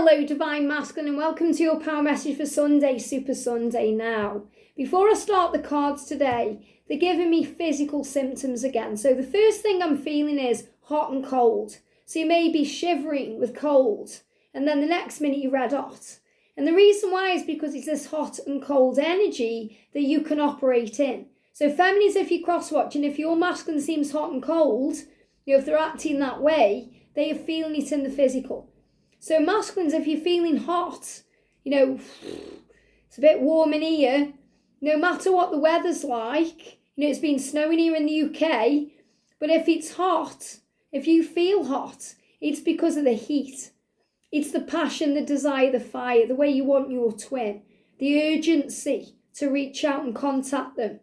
Hello, Divine Masculine, and welcome to your power message for Sunday, Super Sunday now. Before I start the cards today, they're giving me physical symptoms again. So the first thing I'm feeling is hot and cold. So you may be shivering with cold, and then the next minute you're red hot. And the reason why is because it's this hot and cold energy that you can operate in. So feminines, if you're cross-watching, if your masculine seems hot and cold, if they're acting that way, they are feeling it in the physical. So masculines, if you're feeling hot, it's a bit warm in here, no matter what the weather's like, it's been snowing here in the UK, but if it's hot, if you feel hot, it's because of the heat. It's the passion, the desire, the fire, the way you want your twin, the urgency to reach out and contact them,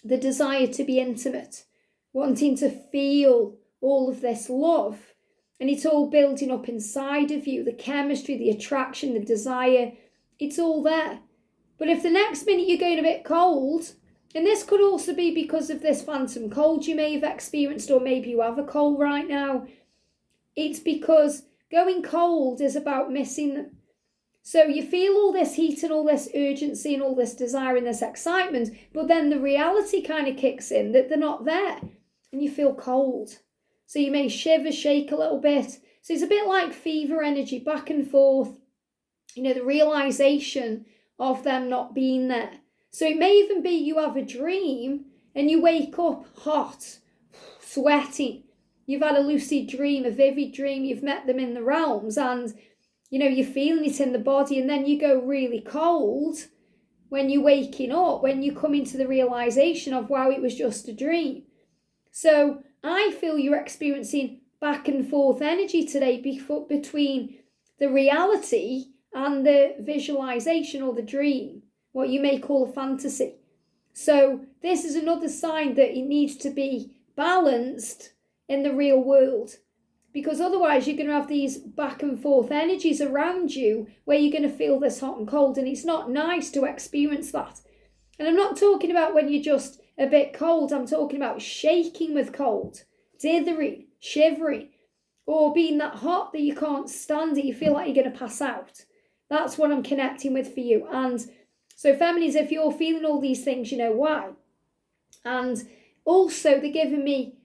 the desire to be intimate, wanting to feel all of this love. And it's all building up inside of you, the chemistry, the attraction, the desire, it's all there. But if the next minute you're going a bit cold, and this could also be because of this phantom cold you may have experienced, or maybe you have a cold right now, it's because going cold is about missing them. So you feel all this heat and all this urgency and all this desire and this excitement, but then the reality kind of kicks in that they're not there and you feel cold. So you may shiver, shake a little bit. So it's a bit like fever energy, back and forth. The realization of them not being there. So it may even be you have a dream and you wake up hot, sweating. You've had a lucid dream, a vivid dream. You've met them in the realms and, you're feeling it in the body. And then you go really cold when you're waking up, when you come into the realization of, wow, it was just a dream. So I feel you're experiencing back and forth energy today between the reality and the visualization or the dream, what you may call a fantasy. So this is another sign that it needs to be balanced in the real world, because otherwise you're going to have these back and forth energies around you where you're going to feel this hot and cold, and it's not nice to experience that. And I'm not talking about when you're just a bit cold, I'm talking about shaking with cold, dithering, shivering, or being that hot that you can't stand it, you feel like you're going to pass out. That's what I'm connecting with for you. And so feminines, if you're feeling all these things, you know why. And also they're giving me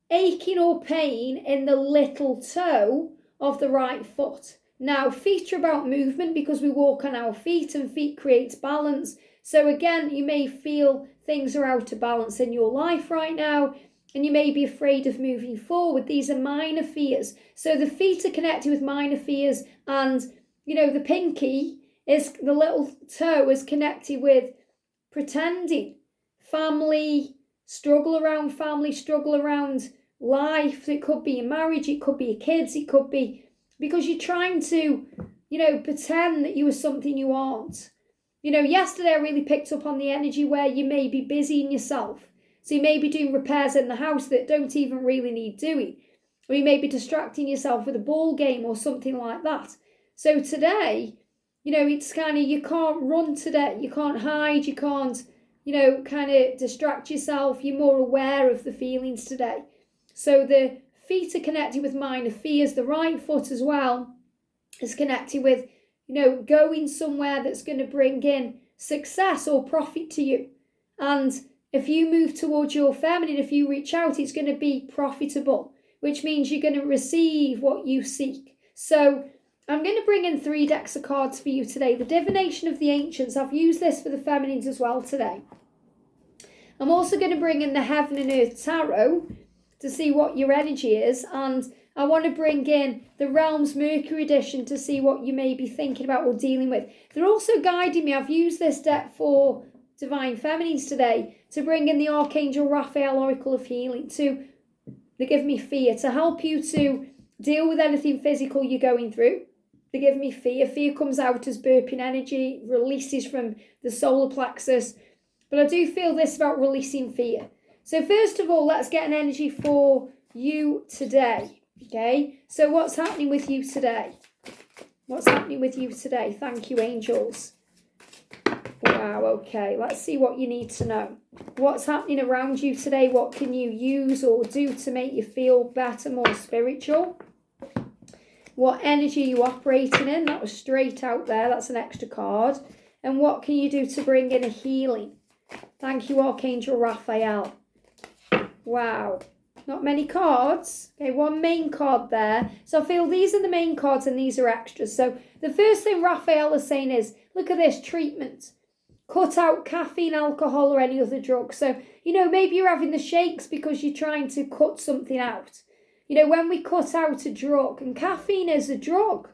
aching or pain in the little toe of the right foot. Now, feet are about movement because we walk on our feet and feet creates balance. So again, you may feel things are out of balance in your life right now, and you may be afraid of moving forward. These are minor fears. So the feet are connected with minor fears, and the pinky is, the little toe is connected with pretending, family, struggle around life. It could be a marriage, it could be your kids, it could be because you're trying to, pretend that you are something you aren't. Yesterday I really picked up on the energy where you may be busying yourself. So you may be doing repairs in the house that don't even really need doing. Or you may be distracting yourself with a ball game or something like that. So today, it's kind of, you can't run today. You can't hide. You can't, kind of distract yourself. You're more aware of the feelings today. So the feet are connected with minor fears. The right foot as well is connected with, going somewhere that's going to bring in success or profit to you. And if you move towards your feminine, if you reach out, it's going to be profitable, which means you're going to receive what you seek. So I'm going to bring in 3 decks of cards for you today. The Divination of the Ancients. I've used this for the feminines as well today. I'm also going to bring in the Heaven and Earth Tarot to see what your energy is. And I want to bring in the Realms Mercury edition to see what you may be thinking about or dealing with. They're also guiding me. I've used this deck for Divine Feminines today to bring in the Archangel Raphael Oracle of Healing. They give me fear to help you to deal with anything physical you're going through. They give me fear. Fear comes out as burping energy, releases from the solar plexus. But I do feel this about releasing fear. So first of all, let's get an energy for you today. Okay, so what's happening with you today? What's happening with you today? Thank you, angels. Wow, okay, let's see what you need to know. What's happening around you today? What can you use or do to make you feel better, more spiritual? What energy are you operating in? That was straight out there. That's an extra card. And what can you do to bring in a healing? Thank you, Archangel Raphael. Wow. Not many cards. Okay, one main card there. So I feel these are the main cards and these are extras. So the first thing Raphael is saying is, look at this treatment. Cut out caffeine, alcohol, or any other drug. So, maybe you're having the shakes because you're trying to cut something out. When we cut out a drug, and caffeine is a drug,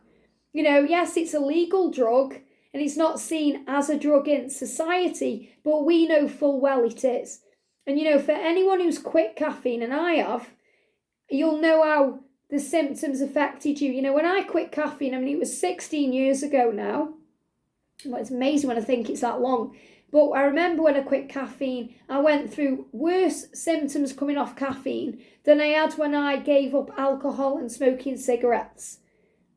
yes, it's a legal drug and it's not seen as a drug in society, but we know full well it is. And, for anyone who's quit caffeine, and I have, you'll know how the symptoms affected you. When I quit caffeine, it was 16 years ago now. Well, it's amazing when I think it's that long. But I remember when I quit caffeine, I went through worse symptoms coming off caffeine than I had when I gave up alcohol and smoking cigarettes.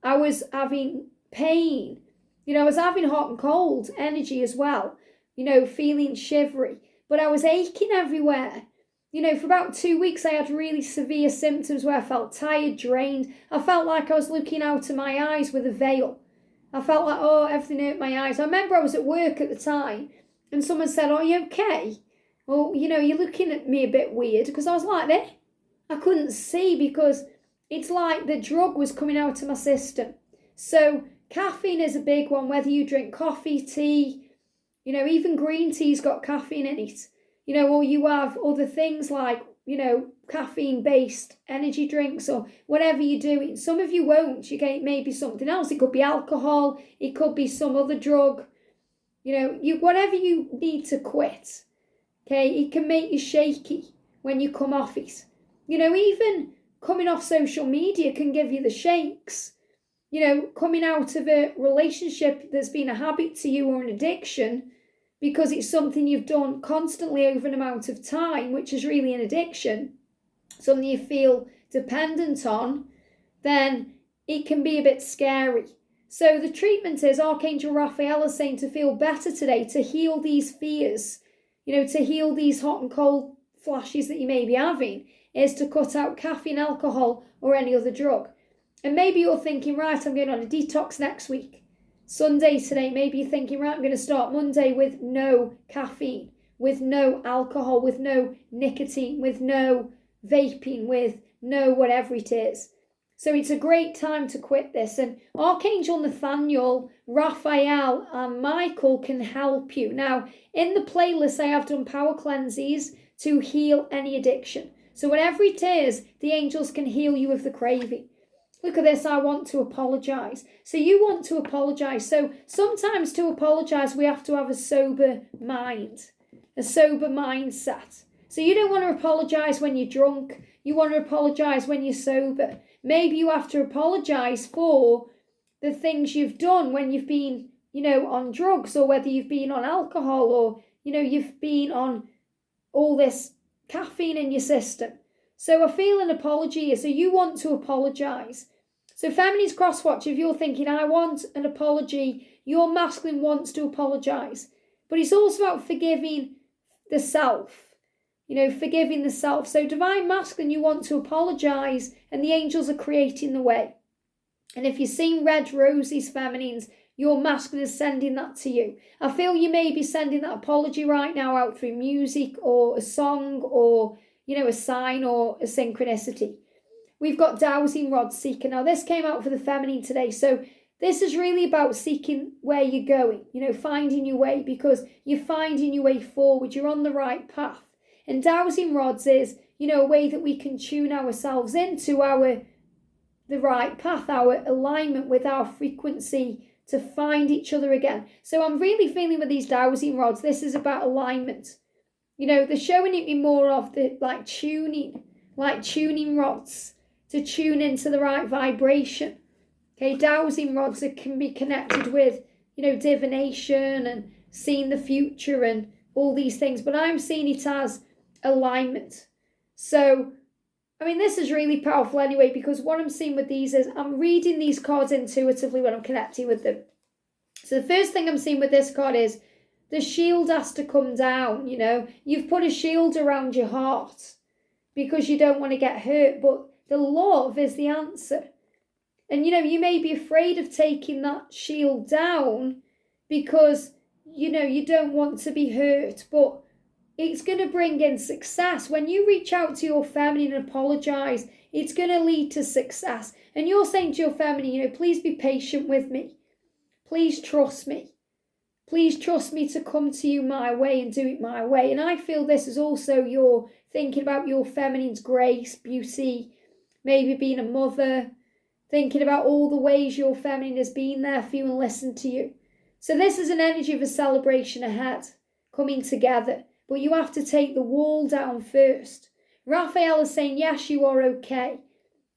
I was having pain. I was having hot and cold energy as well, feeling shivery. But I was aching everywhere. For about 2 weeks, I had really severe symptoms where I felt tired, drained. I felt like I was looking out of my eyes with a veil. I felt like, everything hurt my eyes. I remember I was at work at the time and someone said, are you okay? Well, you're looking at me a bit weird, because I was like this. I couldn't see because it's like the drug was coming out of my system. So caffeine is a big one, whether you drink coffee, tea, even green tea's got caffeine in it, or you have other things like, caffeine-based energy drinks or whatever you're doing. Some of you won't. You get maybe something else. It could be alcohol. It could be some other drug. Whatever you need to quit, okay, it can make you shaky when you come off it. Even coming off social media can give you the shakes. Coming out of a relationship that's been a habit to you or an addiction, because it's something you've done constantly over an amount of time, which is really an addiction, something you feel dependent on, then it can be a bit scary. So the treatment is, Archangel Raphael is saying to feel better today, to heal these fears, to heal these hot and cold flashes that you may be having, is to cut out caffeine, alcohol, or any other drug. And maybe you're thinking, right, I'm going on a detox next week. Sunday today, maybe you're thinking, right, I'm going to start Monday with no caffeine, with no alcohol, with no nicotine, with no vaping, with no whatever it is. So it's a great time to quit this. And Archangel Nathaniel, Raphael, and Michael can help you. Now, in the playlist, I have done power cleanses to heal any addiction. So whatever it is, the angels can heal you of the craving. Look at this, I want to apologise. So you want to apologise. So sometimes to apologise, we have to have a sober mind, a sober mindset. So you don't want to apologise when you're drunk. You want to apologise when you're sober. Maybe you have to apologise for the things you've done when you've been, on drugs, or whether you've been on alcohol, or, you've been on all this caffeine in your system. So I feel an apology here. So you want to apologise. So feminist crosswatch, if you're thinking, I want an apology, your masculine wants to apologise. But it's also about forgiving the self, forgiving the self. So divine masculine, you want to apologise, and the angels are creating the way. And if you're seeing red roses, feminines, your masculine is sending that to you. I feel you may be sending that apology right now out through music or a song or, a sign or a synchronicity. We've got dowsing rod seeker. Now this came out for the feminine today. So this is really about seeking where you're going, finding your way, because you're finding your way forward. You're on the right path. And dowsing rods is, a way that we can tune ourselves into the right path, our alignment with our frequency to find each other again. So I'm really feeling with these dowsing rods, this is about alignment. They're showing it me more of the tuning rods to tune into the right vibration. Okay, dowsing rods that can be connected with, divination and seeing the future and all these things. But I'm seeing it as alignment. So, this is really powerful anyway, because what I'm seeing with these is I'm reading these cards intuitively when I'm connecting with them. So the first thing I'm seeing with this card is the shield has to come down, You've put a shield around your heart because you don't want to get hurt, but the love is the answer. And, you may be afraid of taking that shield down because, you don't want to be hurt, but it's going to bring in success. When you reach out to your feminine and apologise, it's going to lead to success. And you're saying to your feminine, please be patient with me. Please trust me. Please trust me to come to you my way and do it my way. And I feel this is also your thinking about your feminine's grace, beauty, maybe being a mother, thinking about all the ways your feminine has been there for you and listened to you. So this is an energy of a celebration ahead, coming together. But you have to take the wall down first. Raphael is saying, yes, you are okay.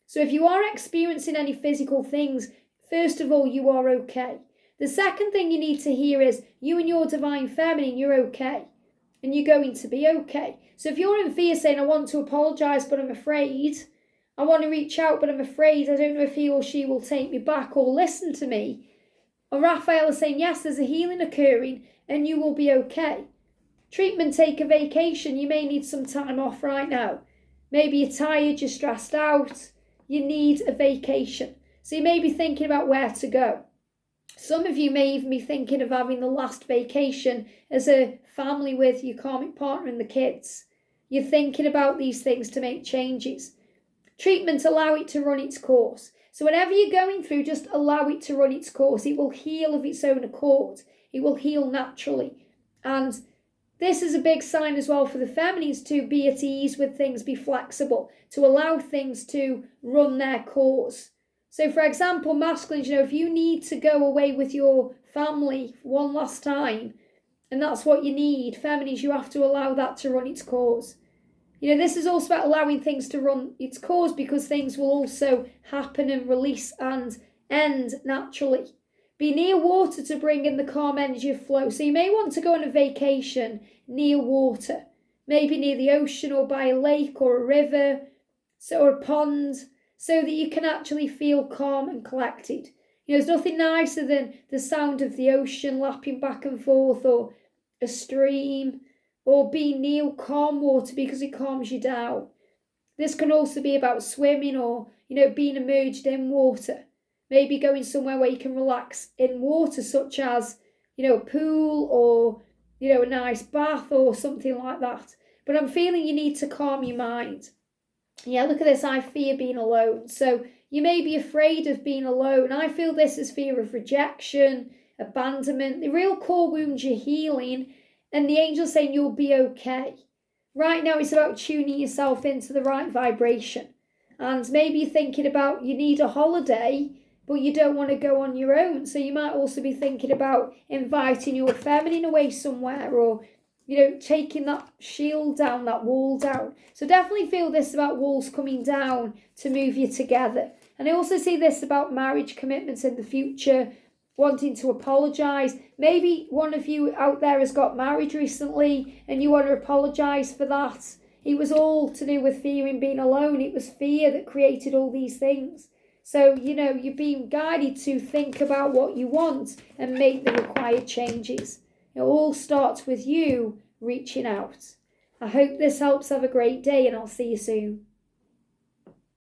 So if you are experiencing any physical things, first of all, you are okay. The second thing you need to hear is you and your divine feminine, you're okay. And you're going to be okay. So if you're in fear saying, I want to apologise, but I'm afraid, I want to reach out, but I'm afraid, I don't know if he or she will take me back or listen to me. Or Raphael is saying, yes, there's a healing occurring and you will be okay. Treatment, take a vacation. You may need some time off right now. Maybe you're tired, you're stressed out. You need a vacation. So you may be thinking about where to go. Some of you may even be thinking of having the last vacation as a family with your karmic partner and the kids. You're thinking about these things to make changes. Treatment, allow it to run its course. So whatever you're going through, just allow it to run its course. It will heal of its own accord. It will heal naturally. And this is a big sign as well for the feminines to be at ease with things, be flexible, to allow things to run their course. So for example, masculines, if you need to go away with your family one last time, and that's what you need, feminines, you have to allow that to run its course. This is also about allowing things to run its course because things will also happen and release and end naturally. Be near water to bring in the calm energy of flow. So you may want to go on a vacation near water, maybe near the ocean or by a lake or a river or a pond, so that you can actually feel calm and collected. There's nothing nicer than the sound of the ocean lapping back and forth or a stream or being near calm water because it calms you down. This can also be about swimming or, being immersed in water. Maybe going somewhere where you can relax in water, such as, a pool or, a nice bath or something like that. But I'm feeling you need to calm your mind. Yeah, look at this. I fear being alone. So you may be afraid of being alone. I feel this is fear of rejection, abandonment, the real core wounds you're healing, and the angel saying you'll be okay. Right now it's about tuning yourself into the right vibration. And maybe you're thinking about you need a holiday, but you don't want to go on your own. So you might also be thinking about inviting your feminine away somewhere or, taking that shield down, that wall down. So definitely feel this about walls coming down to move you together. And I also see this about marriage commitments in the future, wanting to apologise. Maybe one of you out there has got married recently and you want to apologise for that. It was all to do with fearing being alone. It was fear that created all these things. So, you're being guided to think about what you want and make the required changes. It all starts with you reaching out. I hope this helps. Have a great day and I'll see you soon.